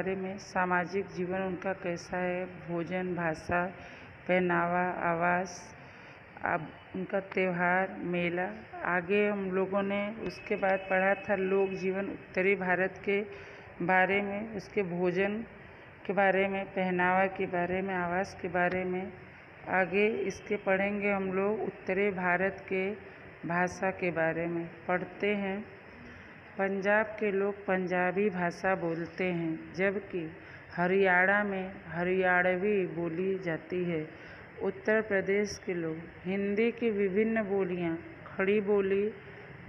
बारे में, सामाजिक जीवन उनका कैसा है, भोजन, भाषा, पहनावा, आवास, अब उनका त्यौहार, मेला। आगे हम लोगों ने उसके बाद पढ़ा था लोक जीवन उत्तरी भारत के बारे में, उसके भोजन के बारे में, पहनावा के बारे में, आवास के बारे में। आगे इसके पढ़ेंगे हम लोग उत्तरी भारत के भाषा के बारे में। पढ़ते हैं। पंजाब के लोग पंजाबी भाषा बोलते हैं, जबकि हरियाणा में हरियाणवी बोली जाती है। उत्तर प्रदेश के लोग हिंदी की विभिन्न बोलियां, खड़ी बोली,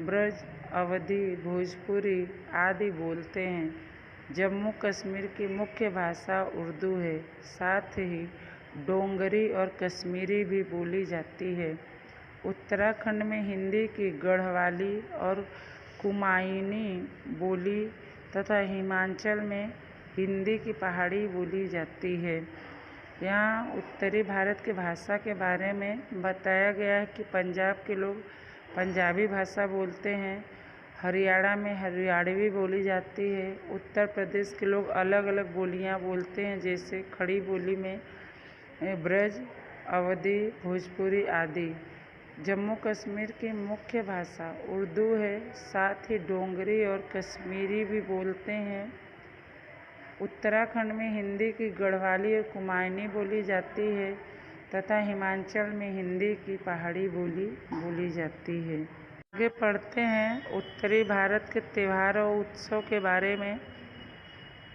ब्रज, अवधी, भोजपुरी आदि बोलते हैं। जम्मू कश्मीर की मुख्य भाषा उर्दू है, साथ ही डोगरी और कश्मीरी भी बोली जाती है। उत्तराखंड में हिंदी की गढ़वाली और कुमायूनी बोली तथा हिमाचल में हिंदी की पहाड़ी बोली जाती है। यहाँ उत्तरी भारत के भाषा के बारे में बताया गया है कि पंजाब के लोग पंजाबी भाषा बोलते हैं, हरियाणा में हरियाणवी बोली जाती है। उत्तर प्रदेश के लोग अलग अलग बोलियाँ बोलते हैं, जैसे खड़ी बोली में ब्रज, अवधी, भोजपुरी आदि। जम्मू कश्मीर की मुख्य भाषा उर्दू है, साथ ही डोगरी और कश्मीरी भी बोलते हैं। उत्तराखंड में हिंदी की गढ़वाली और कुमायूनी बोली जाती है तथा हिमाचल में हिंदी की पहाड़ी बोली बोली जाती है। आगे पढ़ते हैं उत्तरी भारत के त्यौहार और उत्सव के बारे में।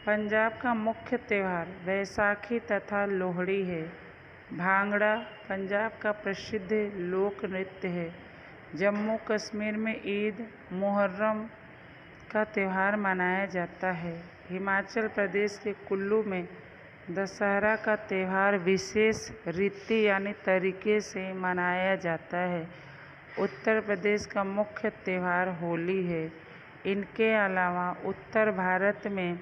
पंजाब का मुख्य त्यौहार बैसाखी तथा लोहड़ी है। भांगड़ा पंजाब का प्रसिद्ध लोक नृत्य है। जम्मू कश्मीर में ईद, मुहर्रम का त्यौहार मनाया जाता है। हिमाचल प्रदेश के कुल्लू में दशहरा का त्यौहार विशेष रीति यानी तरीके से मनाया जाता है। उत्तर प्रदेश का मुख्य त्यौहार होली है। इनके अलावा उत्तर भारत में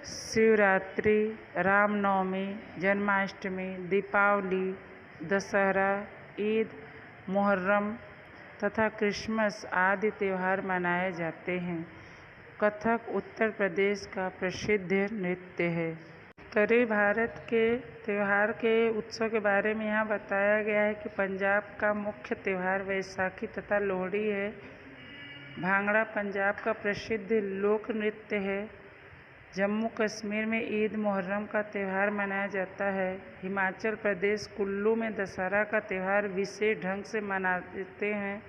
शिवरात्रि, रामनवमी, जन्माष्टमी, दीपावली, दशहरा, ईद, मुहर्रम तथा क्रिसमस आदि त्यौहार मनाए जाते हैं। कथक उत्तर प्रदेश का प्रसिद्ध नृत्य है। उत्तरी भारत के त्यौहार के उत्सव के बारे में यहाँ बताया गया है कि पंजाब का मुख्य त्यौहार बैसाखी तथा लोहड़ी है। भांगड़ा पंजाब का प्रसिद्ध लोक नृत्य है। जम्मू कश्मीर में ईद, मुहर्रम का त्यौहार मनाया जाता है। हिमाचल प्रदेश कुल्लू में दशहरा का त्यौहार विशेष ढंग से मनाते हैं।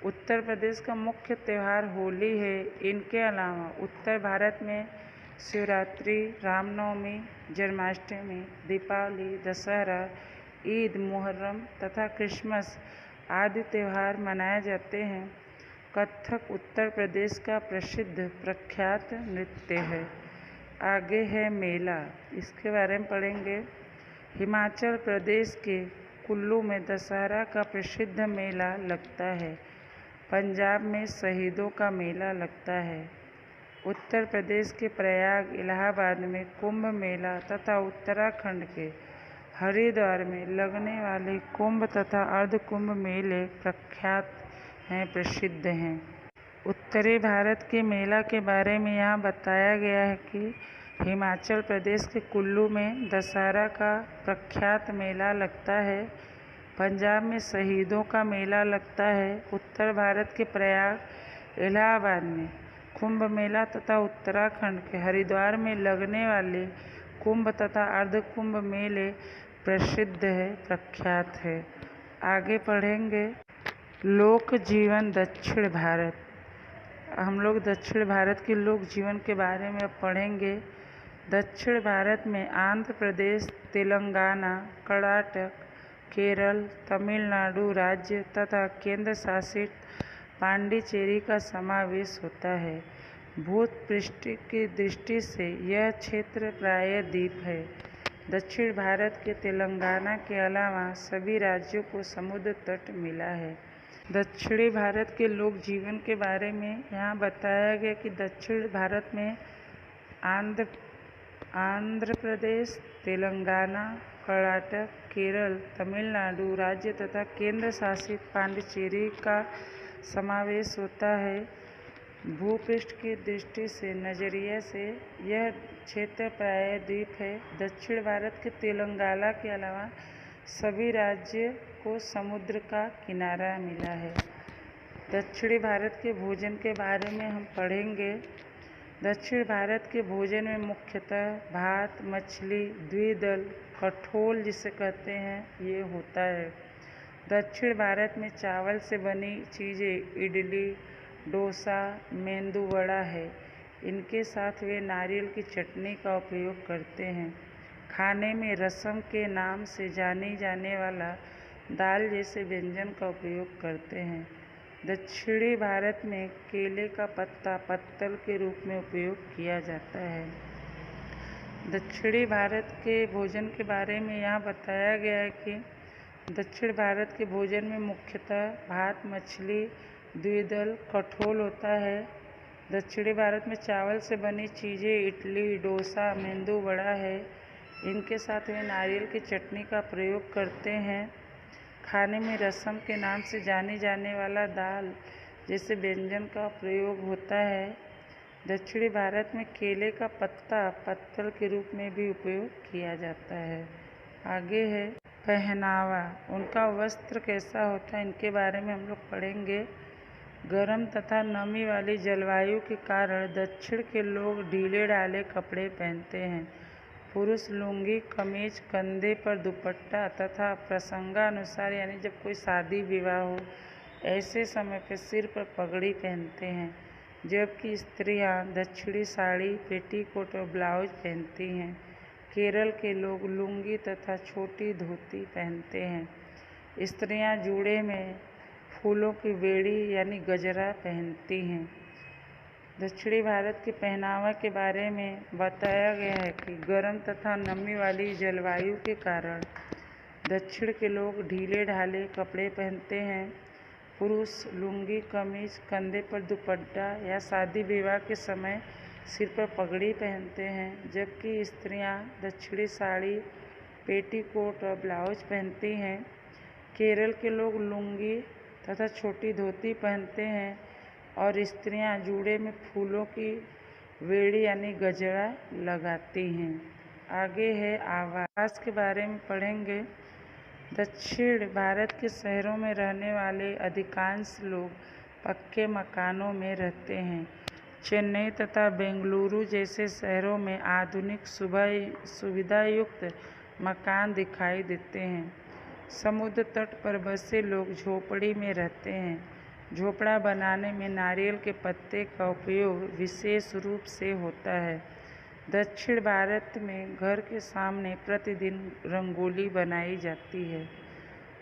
उत्तर प्रदेश का मुख्य त्यौहार होली है। इनके अलावा उत्तर भारत में शिवरात्रि, रामनवमी, जन्माष्टमी, दीपावली, दशहरा, ईद, मुहर्रम तथा क्रिसमस आदि त्यौहार मनाए जाते हैं। कथक उत्तर प्रदेश का प्रसिद्ध प्रख्यात नृत्य है। आगे है मेला, इसके बारे में पढ़ेंगे। हिमाचल प्रदेश के कुल्लू में दशहरा का प्रसिद्ध मेला लगता है। पंजाब में शहीदों का मेला लगता है। उत्तर प्रदेश के प्रयाग, इलाहाबाद में कुंभ मेला तथा उत्तराखंड के हरिद्वार में लगने वाले कुंभ तथा अर्ध कुंभ मेले प्रख्यात हैं, प्रसिद्ध हैं। उत्तरी भारत के मेला के बारे में यहाँ बताया गया है कि हिमाचल प्रदेश के कुल्लू में दशहरा का प्रख्यात मेला लगता है। पंजाब में शहीदों का मेला लगता है। उत्तर भारत के प्रयाग, इलाहाबाद में कुंभ मेला तथा उत्तराखंड के हरिद्वार में लगने वाले कुंभ तथा अर्ध कुंभ मेले प्रसिद्ध है, प्रख्यात है। आगे पढ़ेंगे लोक जीवन दक्षिण भारत। हम लोग दक्षिण भारत के लोक जीवन के बारे में अब पढ़ेंगे। दक्षिण भारत में आंध्र प्रदेश, तेलंगाना, कर्नाटक, केरल, तमिलनाडु राज्य तथा केंद्र शासित पांडिचेरी का समावेश होता है। भूपृष्ठ की दृष्टि से यह क्षेत्र प्रायः द्वीप है। दक्षिण भारत के तेलंगाना के अलावा सभी राज्यों को समुद्र तट मिला है। दक्षिणी भारत के लोक जीवन के बारे में यहाँ बताया गया कि दक्षिण भारत में आंध्र प्रदेश, तेलंगाना, कर्नाटक, केरल, तमिलनाडु राज्य तथा केंद्र शासित पांडिचेरी का समावेश होता है। भूपृष्ठ की दृष्टि से नज़रिया से यह क्षेत्र प्रायः द्वीप है। दक्षिण भारत के तेलंगाना के अलावा सभी राज्य को समुद्र का किनारा मिला है। दक्षिणी भारत के भोजन के बारे में हम पढ़ेंगे। दक्षिण भारत के भोजन में मुख्यतः भात, मछली, द्विदल, कठोल जिसे कहते हैं, ये होता है। दक्षिण भारत में चावल से बनी चीज़ें इडली, डोसा, मेंदू वड़ा है। इनके साथ वे नारियल की चटनी का उपयोग करते हैं। खाने में रसम के नाम से जानी जाने वाला दाल जैसे व्यंजन का उपयोग करते हैं। दक्षिणी भारत में केले का पत्ता पत्तल के रूप में उपयोग किया जाता है। दक्षिणी भारत के भोजन के बारे में यहाँ बताया गया है कि दक्षिण भारत के भोजन में मुख्यतः भात, मछली, द्विदल, कठोल होता है। दक्षिणी भारत में चावल से बनी चीज़ें इडली, डोसा, मेंदू वड़ा है। इनके साथ वे नारियल की चटनी का प्रयोग करते हैं। खाने में रसम के नाम से जाने जाने वाला दाल जैसे व्यंजन का प्रयोग होता है। दक्षिणी भारत में केले का पत्ता पत्तल के रूप में भी उपयोग किया जाता है। आगे है पहनावा। उनका वस्त्र कैसा होता है, इनके बारे में हम लोग पढ़ेंगे। गर्म तथा नमी वाली जलवायु के कारण दक्षिण के लोग ढीले ढाले कपड़े पहनते हैं। पुरुष लुंगी, कमीज, कंधे पर दुपट्टा तथा प्रसंगानुसार यानी जब कोई शादी विवाह हो ऐसे समय पर सिर पर पगड़ी पहनते हैं, जबकि स्त्रियां दक्षिणी साड़ी, पेटीकोट और ब्लाउज पहनती हैं। केरल के लोग लुंगी तथा छोटी धोती पहनते हैं। स्त्रियां जूड़े में फूलों की बेड़ी यानी गजरा पहनती हैं। दक्षिणी भारत के पहनावा के बारे में बताया गया है कि गर्म तथा नमी वाली जलवायु के कारण दक्षिण के लोग ढीले ढाले कपड़े पहनते हैं। पुरुष लुंगी, कमीज, कंधे पर दुपट्टा या शादी विवाह के समय सिर पर पगड़ी पहनते हैं, जबकि स्त्रियां दक्षिणी साड़ी, पेटीकोट और ब्लाउज पहनती हैं। केरल के लोग लुंगी तथा छोटी धोती पहनते हैं और स्त्रियां जूड़े में फूलों की बेड़ी यानी गजरा लगाती हैं। आगे है आवास के बारे में पढ़ेंगे। दक्षिण भारत के शहरों में रहने वाले अधिकांश लोग पक्के मकानों में रहते हैं। चेन्नई तथा बेंगलुरु जैसे शहरों में आधुनिक सुविधायुक्त मकान दिखाई देते हैं। समुद्र तट पर बसे लोग झोपड़ी में रहते हैं। झोपड़ा बनाने में नारियल के पत्ते का उपयोग विशेष रूप से होता है। दक्षिण भारत में घर के सामने प्रतिदिन रंगोली बनाई जाती है।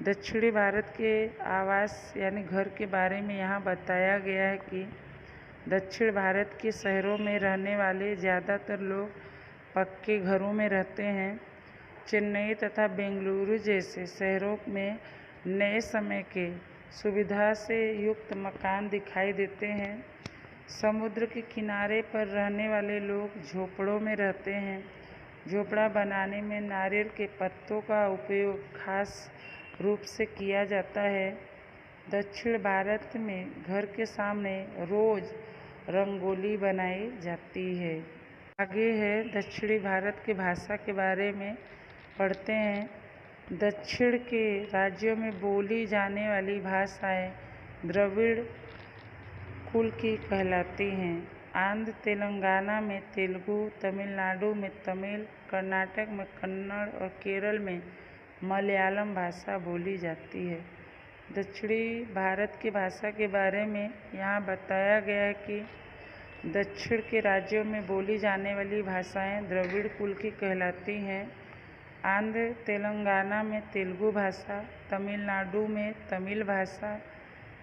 दक्षिणी भारत के आवास यानी घर के बारे में यहाँ बताया गया है कि दक्षिण भारत के शहरों में रहने वाले ज़्यादातर लोग पक्के घरों में रहते हैं। चेन्नई तथा बेंगलुरु जैसे शहरों में नए समय के सुविधा से युक्त मकान दिखाई देते हैं। समुद्र के किनारे पर रहने वाले लोग झोपड़ों में रहते हैं। झोपड़ा बनाने में नारियल के पत्तों का उपयोग खास रूप से किया जाता है। दक्षिण भारत में घर के सामने रोज रंगोली बनाई जाती है। आगे है दक्षिणी भारत की भाषा के बारे में पढ़ते हैं। दक्षिण के राज्यों में बोली जाने वाली भाषाएं द्रविड़ कुल की कहलाती हैं। आंध्र तेलंगाना में तेलुगु, तमिलनाडु में तमिल, कर्नाटक में कन्नड़ और केरल में मलयालम भाषा बोली जाती है। दक्षिणी भारत की भाषा के बारे में यहाँ बताया गया है कि दक्षिण के राज्यों में बोली जाने वाली भाषाएं द्रविड़ कुल की कहलाती हैं। आंध्र तेलंगाना में तेलुगु भाषा, तमिलनाडु में तमिल भाषा,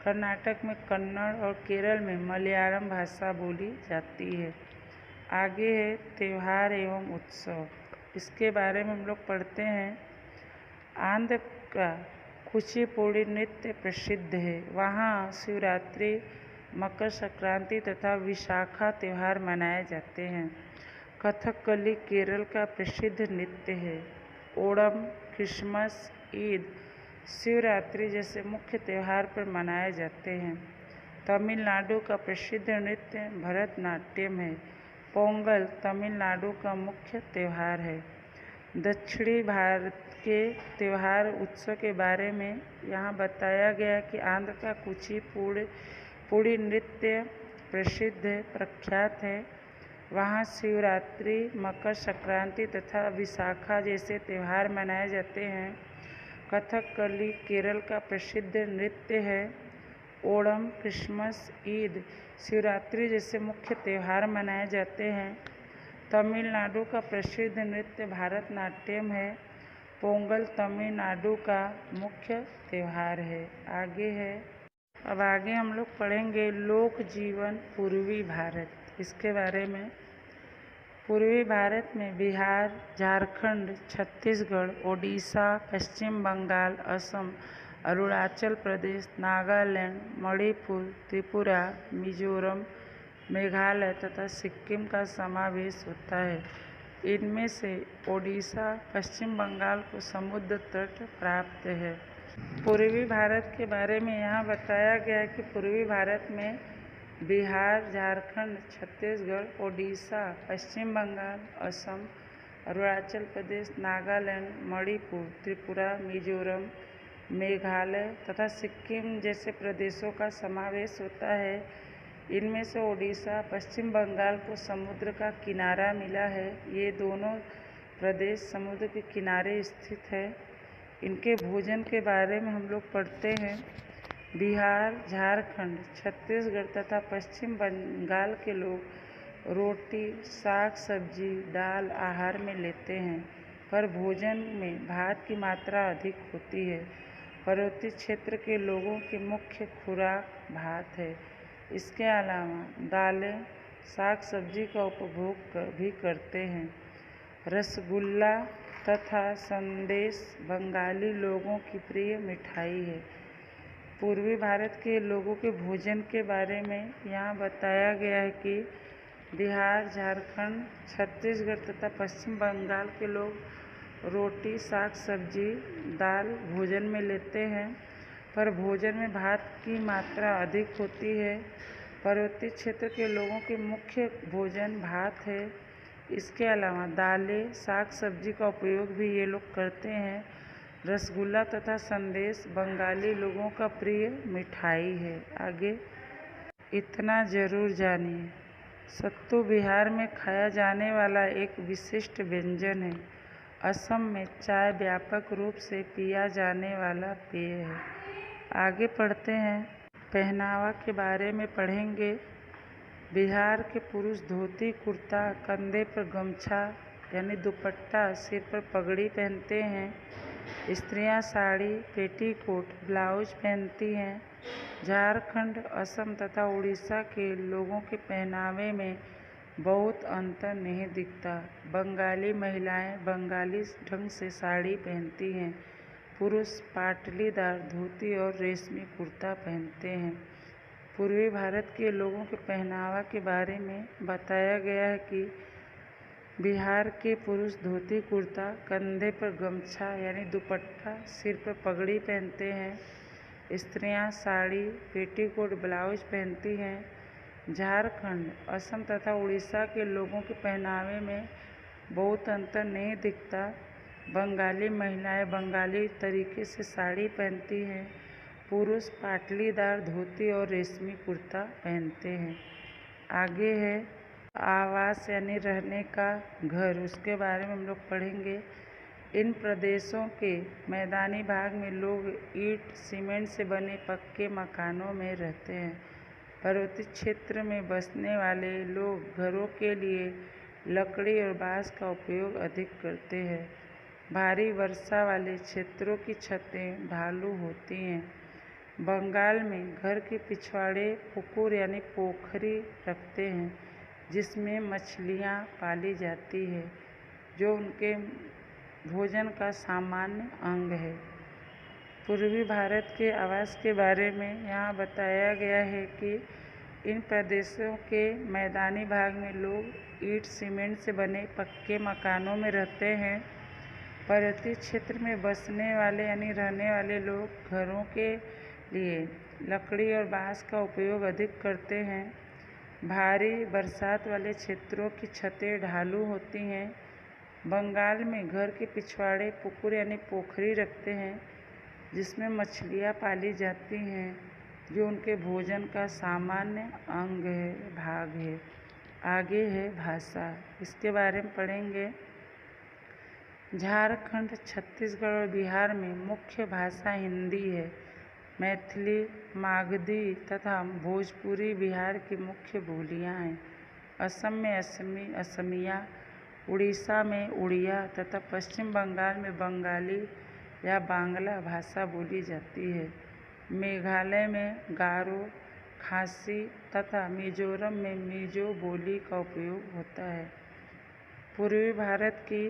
कर्नाटक में कन्नड़ और केरल में मलयालम भाषा बोली जाती है। आगे है त्यौहार एवं उत्सव। इसके बारे में हम लोग पढ़ते हैं। आंध्र का कुचिपुड़ी नृत्य प्रसिद्ध है। वहाँ शिवरात्रि, मकर संक्रांति तथा विशाखा त्यौहार मनाए जाते हैं। कथकली केरल का प्रसिद्ध नृत्य है। ओणम, क्रिसमस, ईद, शिवरात्रि जैसे मुख्य त्यौहार पर मनाए जाते हैं। तमिलनाडु का प्रसिद्ध नृत्य भरतनाट्यम है। पोंगल तमिलनाडु का मुख्य त्यौहार है। दक्षिणी भारत के त्यौहार उत्सव के बारे में यहाँ बताया गया कि आंध्र का कुचिपुड़ी नृत्य प्रसिद्ध प्रख्यात है। वहाँ शिवरात्रि, मकर संक्रांति तथा विशाखा जैसे त्यौहार मनाए जाते हैं। कथकली केरल का प्रसिद्ध नृत्य है। ओणम, क्रिसमस, ईद, शिवरात्रि जैसे मुख्य त्यौहार मनाए जाते हैं। तमिलनाडु का प्रसिद्ध नृत्य भरतनाट्यम है। पोंगल तमिलनाडु का मुख्य त्यौहार है। अब आगे हम लोग पढ़ेंगे लोक जीवन पूर्वी भारत, इसके बारे में। पूर्वी भारत में बिहार, झारखंड, छत्तीसगढ़, ओडिशा, पश्चिम बंगाल, असम, अरुणाचल प्रदेश, नागालैंड, मणिपुर, त्रिपुरा, मिजोरम, मेघालय तथा सिक्किम का समावेश होता है। इनमें से ओडिशा, पश्चिम बंगाल को समुद्र तट प्राप्त है। पूर्वी भारत के बारे में यहाँ बताया गया है कि पूर्वी भारत में बिहार, झारखंड, छत्तीसगढ़, ओडिशा, पश्चिम बंगाल, असम, अरुणाचल प्रदेश, नागालैंड, मणिपुर, त्रिपुरा, मिजोरम, मेघालय तथा सिक्किम जैसे प्रदेशों का समावेश होता है। इनमें से ओडिशा, पश्चिम बंगाल को समुद्र का किनारा मिला है। ये दोनों प्रदेश समुद्र के किनारे स्थित है। इनके भोजन के बारे में हम लोग पढ़ते हैं। बिहार, झारखंड, छत्तीसगढ़ तथा पश्चिम बंगाल के लोग रोटी, साग सब्जी, दाल आहार में लेते हैं, पर भोजन में भात की मात्रा अधिक होती है। पर्वतीय क्षेत्र के लोगों की मुख्य खुराक भात है। इसके अलावा दालें, साग सब्जी का उपभोग भी करते हैं। रसगुल्ला तथा संदेश बंगाली लोगों की प्रिय मिठाई है। पूर्वी भारत के लोगों के भोजन के बारे में यहाँ बताया गया है कि बिहार, झारखंड, छत्तीसगढ़ तथा पश्चिम बंगाल के लोग रोटी, साग सब्जी, दाल भोजन में लेते हैं, पर भोजन में भात की मात्रा अधिक होती है। पर्वतीय क्षेत्र के लोगों के मुख्य भोजन भात है। इसके अलावा दालें, साग सब्जी का उपयोग भी ये लोग करते हैं। रसगुल्ला तथा संदेश बंगाली लोगों का प्रिय मिठाई है। आगे इतना जरूर जानिए, सत्तू बिहार में खाया जाने वाला एक विशिष्ट व्यंजन है। असम में चाय व्यापक रूप से पिया जाने वाला पेय है। आगे पढ़ते हैं। पहनावा के बारे में पढ़ेंगे। बिहार के पुरुष धोती कुर्ता, कंधे पर गमछा यानी दुपट्टा, सिर पर पगड़ी पहनते हैं। स्त्रियां साड़ी, पेटीकोट, ब्लाउज पहनती हैं। झारखंड, असम तथा उड़ीसा के लोगों के पहनावे में बहुत अंतर नहीं दिखता। बंगाली महिलाएं बंगाली ढंग से साड़ी पहनती हैं। पुरुष पाटलीदार धोती और रेशमी कुर्ता पहनते हैं। पूर्वी भारत के लोगों के पहनावा के बारे में बताया गया है कि बिहार के पुरुष धोती कुर्ता, कंधे पर गमछा यानी दुपट्टा, सिर पर पगड़ी पहनते हैं। स्त्रियां साड़ी, पेटीकोट, ब्लाउज पहनती हैं। झारखंड, असम तथा उड़ीसा के लोगों के पहनावे में बहुत अंतर नहीं दिखता। बंगाली महिलाएं बंगाली तरीके से साड़ी पहनती हैं। पुरुष पाटलीदार धोती और रेशमी कुर्ता पहनते हैं। आगे है आवास यानी रहने का घर, उसके बारे में हम लोग पढ़ेंगे। इन प्रदेशों के मैदानी भाग में लोग ईंट, सीमेंट से बने पक्के मकानों में रहते हैं। पर्वतीय क्षेत्र में बसने वाले लोग घरों के लिए लकड़ी और बांस का उपयोग अधिक करते हैं। भारी वर्षा वाले क्षेत्रों की छतें ढालू होती हैं। बंगाल में घर के पिछवाड़े पुकुर यानी पोखरी रखते हैं, जिसमें मछलियाँ पाली जाती है, जो उनके भोजन का सामान्य अंग है। पूर्वी भारत के आवास के बारे में यहाँ बताया गया है कि इन प्रदेशों के मैदानी भाग में लोग ईंट, सीमेंट से बने पक्के मकानों में रहते हैं। पर्वतीय क्षेत्र में बसने वाले यानी रहने वाले लोग घरों के लिए लकड़ी और बांस का उपयोग अधिक करते हैं। भारी बरसात वाले क्षेत्रों की छतें ढालू होती हैं। बंगाल में घर के पिछवाड़े पुकुर यानी पोखरी रखते हैं जिसमें मछलियाँ पाली जाती हैं, जो उनके भोजन का सामान्य भाग है। आगे है भाषा, इसके बारे में पढ़ेंगे। झारखंड, छत्तीसगढ़ और बिहार में मुख्य भाषा हिंदी है। मैथिली, मागधी तथा भोजपुरी बिहार की मुख्य बोलियां हैं। असम में असमिया, उड़ीसा में उड़िया तथा पश्चिम बंगाल में बंगाली या बांग्ला भाषा बोली जाती है। मेघालय में गारो, खासी तथा मिजोरम में मिजो बोली का उपयोग होता है। पूर्वी भारत की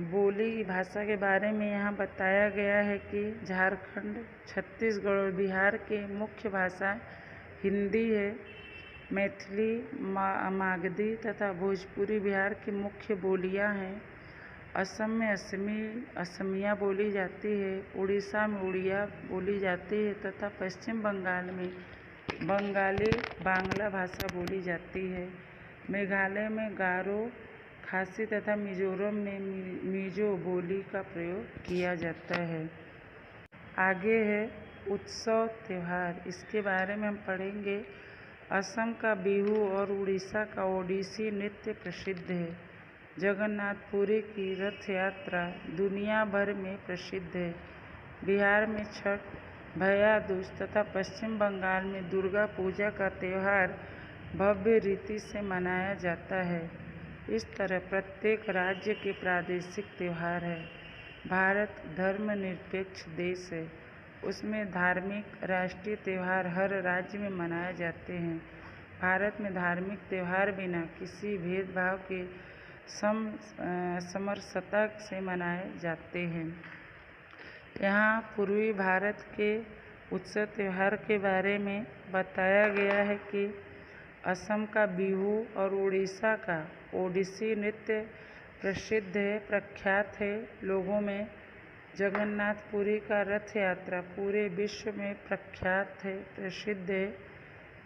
बोली भाषा के बारे में यहाँ बताया गया है कि झारखंड, छत्तीसगढ़ और बिहार की मुख्य भाषा हिंदी है। मैथिली, मागधी तथा भोजपुरी बिहार की मुख्य बोलियां हैं। असम में असमिया बोली जाती है। उड़ीसा में उड़िया बोली जाती है तथा पश्चिम बंगाल में बंगाली बांग्ला भाषा बोली जाती है। मेघालय में गारो, खासी तथा मिजोरम में मिजो बोली का प्रयोग किया जाता है। आगे है उत्सव त्यौहार, इसके बारे में हम पढ़ेंगे। असम का बिहू और उड़ीसा का ओडिसी नृत्य प्रसिद्ध है। जगन्नाथपुरी की रथ यात्रा दुनिया भर में प्रसिद्ध है। बिहार में छठ, भैया दूज तथा पश्चिम बंगाल में दुर्गा पूजा का त्यौहार भव्य रीति से मनाया जाता है। इस तरह प्रत्येक राज्य के प्रादेशिक त्यौहार है। भारत धर्मनिरपेक्ष देश है। उसमें धार्मिक राष्ट्रीय त्यौहार हर राज्य में मनाए जाते हैं। भारत में धार्मिक त्यौहार बिना किसी भेदभाव के समरसता से मनाए जाते हैं। यहाँ पूर्वी भारत के उत्सव त्यौहार के बारे में बताया गया है कि असम का बिहू और उड़ीसा का ओडिसी नृत्य प्रसिद्ध है, प्रख्यात है लोगों में। जगन्नाथपुरी का रथ यात्रा पूरे विश्व में प्रख्यात है, प्रसिद्ध है।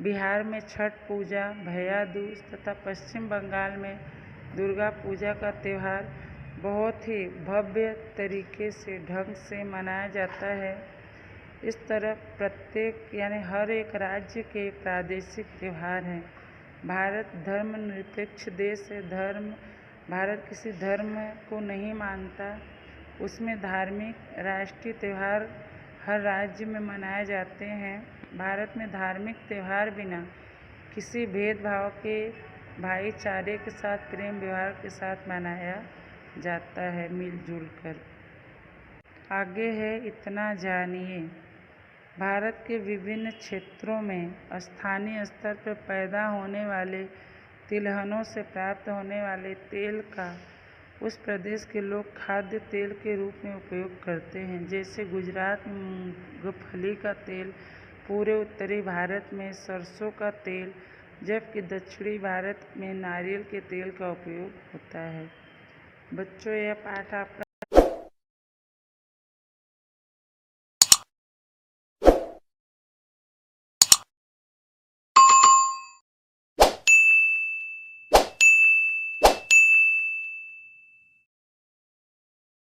बिहार में छठ पूजा, भैया दूज तथा पश्चिम बंगाल में दुर्गा पूजा का त्यौहार बहुत ही भव्य तरीके से ढंग से मनाया जाता है। इस तरह प्रत्येक यानी हर एक राज्य के प्रादेशिक त्यौहार हैं। भारत धर्मनिरपेक्ष देश है। भारत किसी धर्म को नहीं मानता। उसमें धार्मिक राष्ट्रीय त्यौहार हर राज्य में मनाए जाते हैं। भारत में धार्मिक त्यौहार बिना किसी भेदभाव के भाईचारे के साथ, प्रेम व्यवहार के साथ मनाया जाता है, मिलजुल कर। आगे है इतना जानिए। भारत के विभिन्न क्षेत्रों में स्थानीय स्तर पर पैदा होने वाले तिलहनों से प्राप्त होने वाले तेल का उस प्रदेश के लोग खाद्य तेल के रूप में उपयोग करते हैं। जैसे गुजरात में मूंगफली का तेल, पूरे उत्तरी भारत में सरसों का तेल, जबकि दक्षिणी भारत में नारियल के तेल का उपयोग होता है। बच्चों, यह पाठ आपका